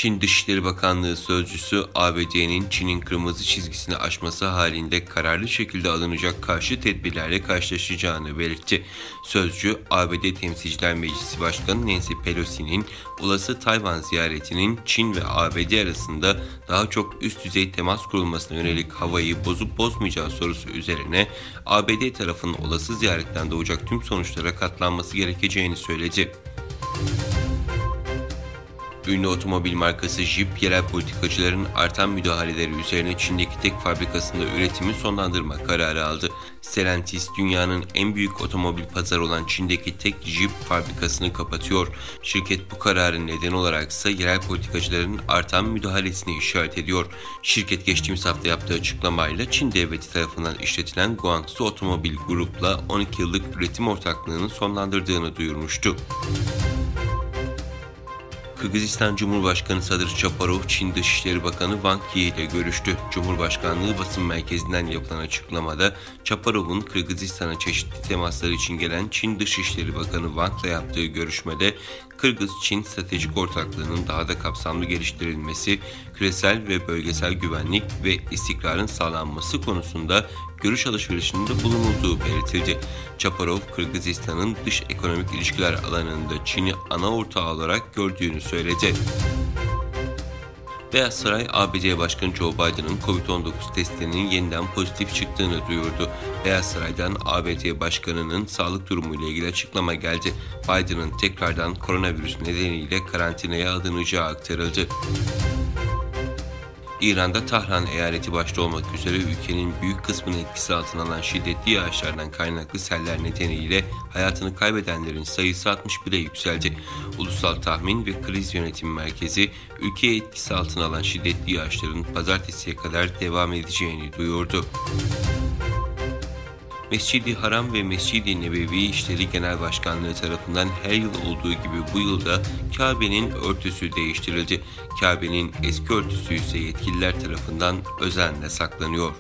Çin Dışişleri Bakanlığı sözcüsü ABD'nin Çin'in kırmızı çizgisini aşması halinde kararlı şekilde alınacak karşı tedbirlerle karşılaşacağını belirtti. Sözcü, ABD Temsilciler Meclisi Başkanı Nancy Pelosi'nin olası Tayvan ziyaretinin Çin ve ABD arasında daha çok üst düzey temas kurulmasına yönelik havayı bozup bozmayacağı sorusu üzerine ABD tarafının olası ziyaretten doğacak tüm sonuçlara katlanması gerekeceğini söyledi. Ünlü otomobil markası Jeep, yerel politikacıların artan müdahaleleri üzerine Çin'deki tek fabrikasında üretimi sonlandırma kararı aldı. Stellantis, dünyanın en büyük otomobil pazarı olan Çin'deki tek Jeep fabrikasını kapatıyor. Şirket bu kararın nedeni olarak ise yerel politikacıların artan müdahalesini işaret ediyor. Şirket geçtiğimiz hafta yaptığı açıklamayla Çin devleti tarafından işletilen Guangzhou Otomobil Group'la 12 yıllık üretim ortaklığını sonlandırdığını duyurmuştu. Kırgızistan Cumhurbaşkanı Sadır Japarov, Çin Dışişleri Bakanı Wang Yi ile görüştü. Cumhurbaşkanlığı basın merkezinden yapılan açıklamada, Japarov'un Kırgızistan'a çeşitli temasları için gelen Çin Dışişleri Bakanı Wang ile yaptığı görüşmede, Kırgız-Çin stratejik ortaklığının daha da kapsamlı geliştirilmesi, küresel ve bölgesel güvenlik ve istikrarın sağlanması konusunda görüş alışverişinde bulunulduğu belirtildi. Japarov, Kırgızistan'ın dış ekonomik ilişkiler alanında Çin'i ana ortağı olarak gördüğünü söyledi. Beyaz Saray, ABD Başkanı Joe Biden'ın COVID-19 testlerinin yeniden pozitif çıktığını duyurdu. Beyaz Saray'dan ABD Başkanı'nın sağlık durumuyla ilgili açıklama geldi. Biden'ın tekrardan koronavirüs nedeniyle karantinaya alınacağı aktarıldı. İran'da Tahran eyaleti başta olmak üzere ülkenin büyük kısmını etkisi altına alan şiddetli yağışlardan kaynaklı seller nedeniyle hayatını kaybedenlerin sayısı 61'e yükseldi. Ulusal Tahmin ve Kriz Yönetimi Merkezi, ülkeyi etkisi altına alan şiddetli yağışların pazartesiye kadar devam edeceğini duyurdu. Mescid-i Haram ve Mescid-i Nebevi İşleri Genel Başkanlığı tarafından her yıl olduğu gibi bu yılda Kabe'nin örtüsü değiştirildi. Kabe'nin eski örtüsü ise yetkililer tarafından özenle saklanıyor.